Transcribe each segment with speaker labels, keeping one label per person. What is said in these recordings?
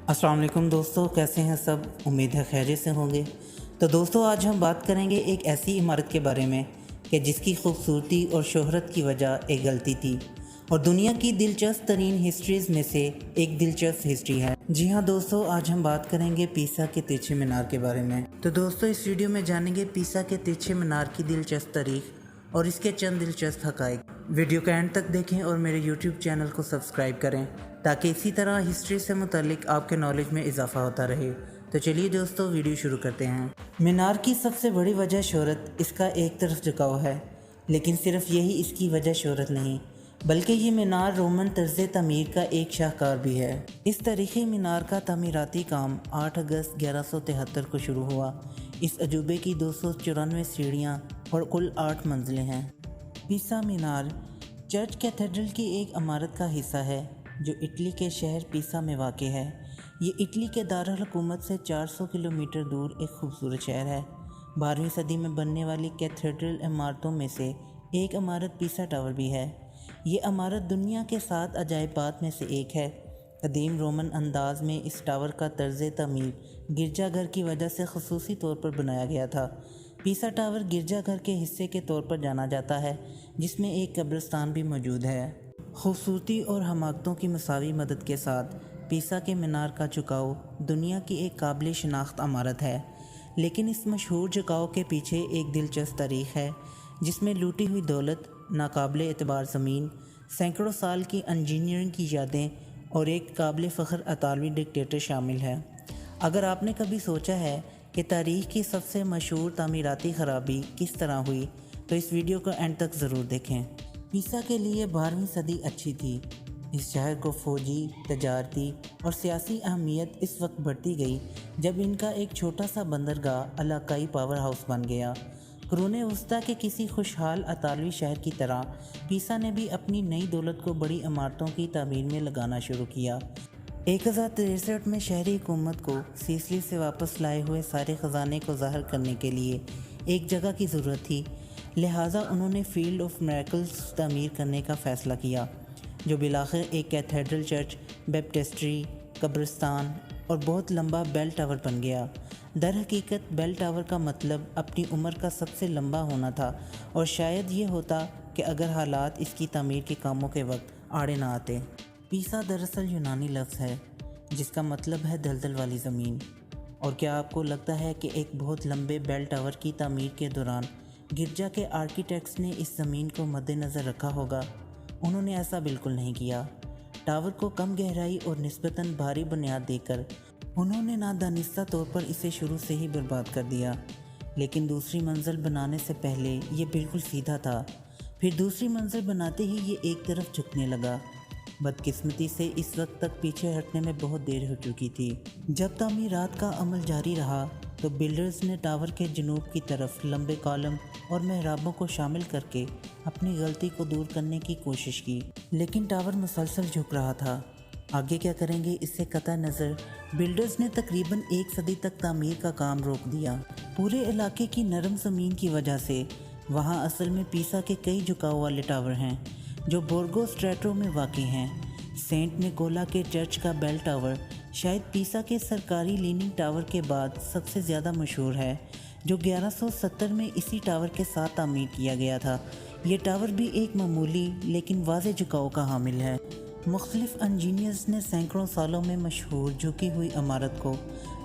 Speaker 1: अस्सलाम वालेकुम दोस्तों, कैसे हैं सब। उम्मीद है खैरियत से होंगे। तो दोस्तों, आज हम बात करेंगे एक ऐसी इमारत के बारे में कि जिसकी खूबसूरती और शोहरत की वजह एक गलती थी और दुनिया की दिलचस्प तरीन हिस्ट्रीज़ में से एक दिलचस्प हिस्ट्री है। जी हाँ दोस्तों, आज हम बात करेंगे पीसा के तिरछे मीनार के बारे में। तो दोस्तों, इस वीडियो में जानेंगे पीसा के तिरछे मीनार की दिलचस्प तारीख और इसके चंद दिलचस्प हक़ाइक़। वीडियो का एंड तक देखें और मेरे यूट्यूब चैनल को सब्सक्राइब करें ताकि इसी तरह हिस्ट्री से मुतालिक आपके नॉलेज में इजाफा होता रहे। तो चलिए दोस्तों, वीडियो शुरू करते हैं। मीनार की सबसे बड़ी वजह शोहरत इसका एक तरफ झुकाव है, लेकिन सिर्फ यही इसकी वजह शोहरत नहीं, बल्कि ये मीनार रोमन तर्ज तमीर का एक शाहकार भी है। इस तारीख़ी मीनार का तमीराती काम 8 अगस्त 1173 को शुरू हुआ। इस अजूबे की 294 सीढ़ियाँ और कुल 8 मंजिलें हैं। पीसा मीनार चर्च कैथेड्रल की एक इमारत का हिस्सा है जो इटली के शहर पीसा में वाक़ है। ये इटली के दारुल हुकूमत से 400 किलोमीटर दूर एक खूबसूरत शहर है। 12वीं सदी में बनने वाली कैथेड्रल इमारतों में से एक इमारत पीसा टावर भी है। ये इमारत दुनिया के 7 अजायबात में से एक है। कदीम रोमन अंदाज में इस टावर का तर्ज तमीर गिरजाघर की वजह से ख़ुसूसी तौर पर बनाया गया था। पीसा टावर गिरजाघर के हिस्से के तौर पर जाना जाता है, जिसमें एक कब्रिस्तान भी मौजूद है। खूबसूरती और हमाकतों की मसावी मदद के साथ पीसा के मीनार का झुकाव दुनिया की एक काबिल शनाख्त इमारत है, लेकिन इस मशहूर झुकाव के पीछे एक दिलचस्प तारीख़ है जिसमें लूटी हुई दौलत, नाकाबिल एतबार ज़मीन, सैकड़ों साल की इंजीनियरिंग की यादें और एक काबिल फ़ख्र अतालवी डिक्टेटर शामिल है। अगर आपने कभी सोचा है कि तारीख़ की सबसे मशहूर तामीराती ख़राबी किस तरह हुई, तो इस वीडियो को एंड तक ज़रूर देखें। पीसा के लिए 12वीं सदी अच्छी थी। इस शहर को फ़ौजी, तजारती और सियासी अहमियत इस वक्त बढ़ती गई जब इनका एक छोटा सा बंदरगाह इलाकाई पावर हाउस बन गया। कुरून वस्ता के किसी खुशहाल अतालवी शहर की तरह पीसा ने भी अपनी नई दौलत को बड़ी इमारतों की तामीर में लगाना शुरू किया। 1063 में शहरी हुकूमत को सीसली से वापस लाए हुए सारे ख़जाने को ज़ाहिर करने के लिए एक जगह की ज़रूरत थी, लिहाजा उन्होंने फील्ड ऑफ मिरेकल्स तामीर करने का फ़ैसला किया, जो बिलाखिर एक कैथेड्रल चर्च, बैप्टिस्ट्री, कब्रिस्तान और बहुत लंबा बेल टावर बन गया। दर हकीकत बेल टावर का मतलब अपनी उम्र का सबसे लंबा होना था, और शायद ये होता कि अगर हालात इसकी तामीर के कामों के वक्त आड़े ना आते। पीसा दरअसल यूनानी लफ्ज़ है जिसका मतलब है दलदल वाली ज़मीन। और क्या आपको लगता है कि एक बहुत लंबे बेल टावर की तामीर के दौरान गिरजा के आर्किटेक्ट्स ने इस ज़मीन को मद्देनज़र रखा होगा? उन्होंने ऐसा बिल्कुल नहीं किया। टावर को कम गहराई और निस्बतन भारी बुनियाद देकर उन्होंने नादानिस्ता तौर पर इसे शुरू से ही बर्बाद कर दिया। लेकिन दूसरी मंजिल बनाने से पहले ये बिल्कुल सीधा था, फिर दूसरी मंजिल बनाते ही ये एक तरफ झुकने लगा। बदकिस्मती से इस वक्त तक पीछे हटने में बहुत देर हो चुकी थी। जब तामीरात का अमल जारी रहा तो बिल्डर्स ने टावर के जनूब की तरफ लंबे कॉलम और महराबों को शामिल करके अपनी गलती को दूर करने की कोशिश की, लेकिन टावर मुसलसल झुक रहा था। आगे क्या करेंगे इससे कतई नज़र बिल्डर्स ने तकरीबन 1 सदी तक तामीर का काम रोक दिया। पूरे इलाके की नरम ज़मीन की वजह से वहाँ असल में पीसा के कई झुकाव वाले टावर हैं जो बोर्गो स्ट्रेटो में वाक़ हैं। सेंट निकोला के चर्च का बेल टावर शायद पीसा के सरकारी लीनिंग टावर के बाद सबसे ज़्यादा मशहूर है, जो 1170 में इसी टावर के साथ तामीर किया गया था। ये टावर भी एक मामूली लेकिन वाज़े झुकाव का हामिल है। मुख्तलिफ इंजीनियर्स ने सैकड़ों सालों में मशहूर झुकी हुई इमारत को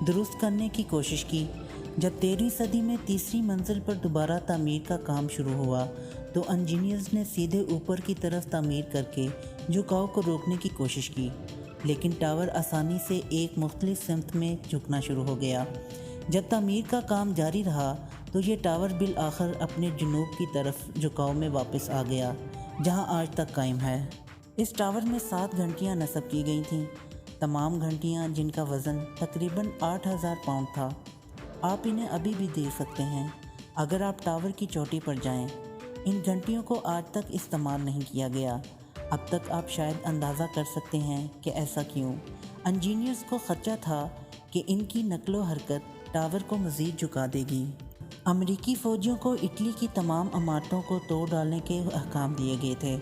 Speaker 1: दुरुस्त करने की कोशिश की। जब 13वीं सदी में तीसरी मंजिल पर दोबारा तामीर का काम शुरू हुआ तो इंजीनियर्स ने सीधे ऊपर की तरफ तामीर करके झुकाव को रोकने की कोशिश की, लेकिन टावर आसानी से एक मुख्तलिफ सिमत में झुकना शुरू हो गया। जब तामीर का काम जारी रहा तो ये टावर बिल आखिर अपने जुनूब की तरफ झुकाव में वापस आ गया, जहां आज तक कायम है। इस टावर में 7 घंटियाँ नस्ब की गई थीं, तमाम घंटियाँ जिनका वज़न तकरीबन 8000 पाउंड था। आप इन्हें अभी भी देख सकते हैं अगर आप टावर की चोटी पर जाएं। इन घंटियों को आज तक इस्तेमाल नहीं किया गया। अब तक आप शायद अंदाज़ा कर सकते हैं कि ऐसा क्यों। इंजीनियर्स को खदशा था कि इनकी नकलो हरकत टावर को मज़ीद झुका देगी। अमेरिकी फ़ौजियों को इटली की तमाम इमारतों को तोड़ डालने के अहकाम दिए गए थे,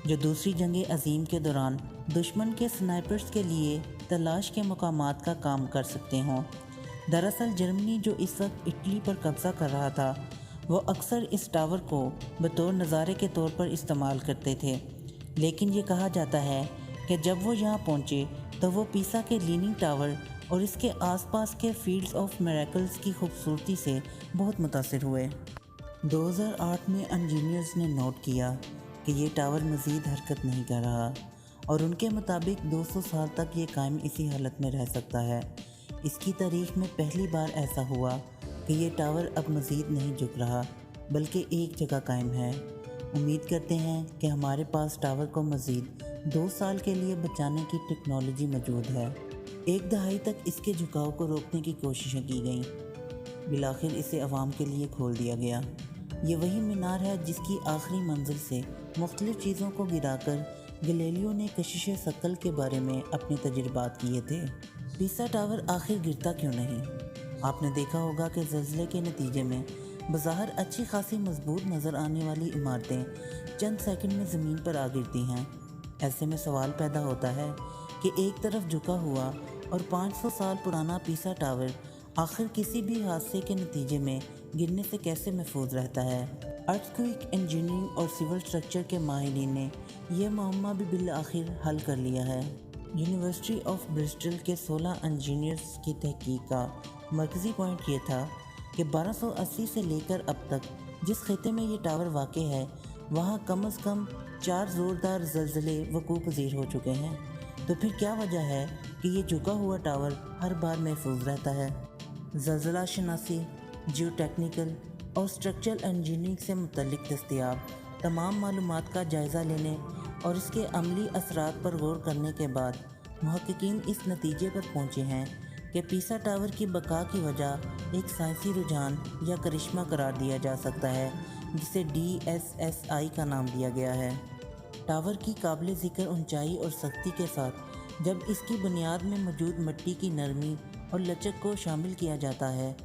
Speaker 1: जो दूसरी जंग अज़ीम के दौरान दुश्मन के स्नाइपर्स के लिए तलाश के मकामात का काम कर सकते हों। दरअसल जर्मनी जो इस वक्त इटली पर कब्ज़ा कर रहा था, वो अक्सर इस टावर को बतौर नज़ारे के तौर पर इस्तेमाल करते थे, लेकिन ये कहा जाता है कि जब वो यहाँ पहुँचे तो वो पीसा के लीनिंग टावर और इसके आसपास के फील्ड्स ऑफ मिरेकल्स की खूबसूरती से बहुत मुतासिर हुए। 2008 में इंजीनियर्स ने नोट किया कि ये टावर मज़ीद हरकत नहीं कर रहा और उनके मुताबिक 200 साल तक ये कायम इसी हालत में रह सकता है। इसकी तारीख में पहली बार ऐसा हुआ कि ये टावर अब मज़ीद नहीं झुक रहा बल्कि एक जगह कायम है। उम्मीद करते हैं कि हमारे पास टावर को मज़ीद 2 साल के लिए बचाने की टेक्नोलॉजी मौजूद है। एक दहाई तक इसके झुकाव को रोकने की कोशिशें की गईं, बिलाखिर इसे आवाम के लिए खोल दिया गया। ये वही मीनार है जिसकी आखिरी मंजिल से मुख्तलिफ़ चीज़ों को गिराकर गैलीलियो ने कशिश सकल के बारे में अपने तजुर्बात किए थे। पीसा टावर आखिर गिरता क्यों नहीं? आपने देखा होगा कि ज़लज़ले के नतीजे में बज़ाहिर अच्छी खासी मजबूत नज़र आने वाली इमारतें चंद सेकंड में ज़मीन पर आ गिरती हैं। ऐसे में सवाल पैदा होता है कि एक तरफ झुका हुआ और 500 साल पुराना पीसा टावर आखिर किसी भी हादसे के नतीजे में गिरने से कैसे महफूज रहता है। अर्थक्वेक इंजीनियरिंग और सिविल स्ट्रक्चर के माहिरीन ने यह मामला भी बिल आखिर हल कर लिया है। यूनिवर्सिटी ऑफ ब्रिस्टल के 16 इंजीनियर्स की तहकीक का मरकज़ी पॉइंट ये था कि 1280 से लेकर अब तक जिस खिते में ये टावर वाक़ है वहाँ कम से कम 4 ज़ोरदार ज़लज़ले वक़ूअ पज़ीर हो चुके हैं। तो फिर क्या वजह है कि ये झुका हुआ टावर हर बार महफूज रहता है? ज़लज़ला शनासी, जियोटेक्निकल और स्ट्रक्चरल इंजीनियरिंग से मुतल्लिक दस्तयाब तमाम मालूमात का जायज़ा लेने और इसके अमली असरात पर गौर करने के बाद मुहक्किकीन इस नतीजे पर पहुँचे हैं कि पीसा टावर की बका की वजह एक साइंसी रुझान या करिश्मा करार दिया जा सकता है, जिसे DSSI का नाम दिया गया है। टावर की काबिल ज़िक्र ऊंचाई और सख्ती के साथ जब इसकी बुनियाद में मौजूद मिट्टी की नरमी और लचक को शामिल किया जाता है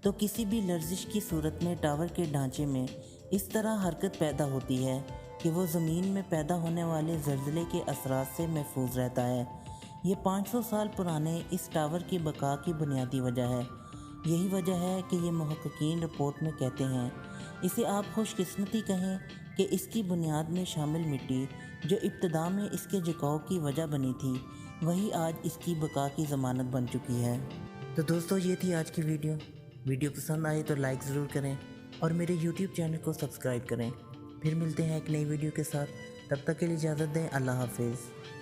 Speaker 1: तो किसी भी लर्जिश की सूरत में टावर के ढांचे में इस तरह हरकत पैदा होती है कि वो ज़मीन में पैदा होने वाले ज़लज़ले के असरात से महफूज रहता है। ये 500 साल पुराने इस टावर की बका की बुनियादी वजह है। यही वजह है कि ये मुहक्किकीन रिपोर्ट में कहते हैं, इसे आप खुशकिस्मती कहें कि इसकी बुनियाद में शामिल मिट्टी जो इब्तिदा में इसके झुकाव की वजह बनी थी, वही आज इसकी बका की ज़मानत बन चुकी है। तो दोस्तों, ये थी आज की वीडियो पसंद आए तो लाइक ज़रूर करें और मेरे यूट्यूब चैनल को सब्सक्राइब करें। फिर मिलते हैं एक नई वीडियो के साथ, तब तक के लिए इजाज़त दें। अल्लाह हाफिज़।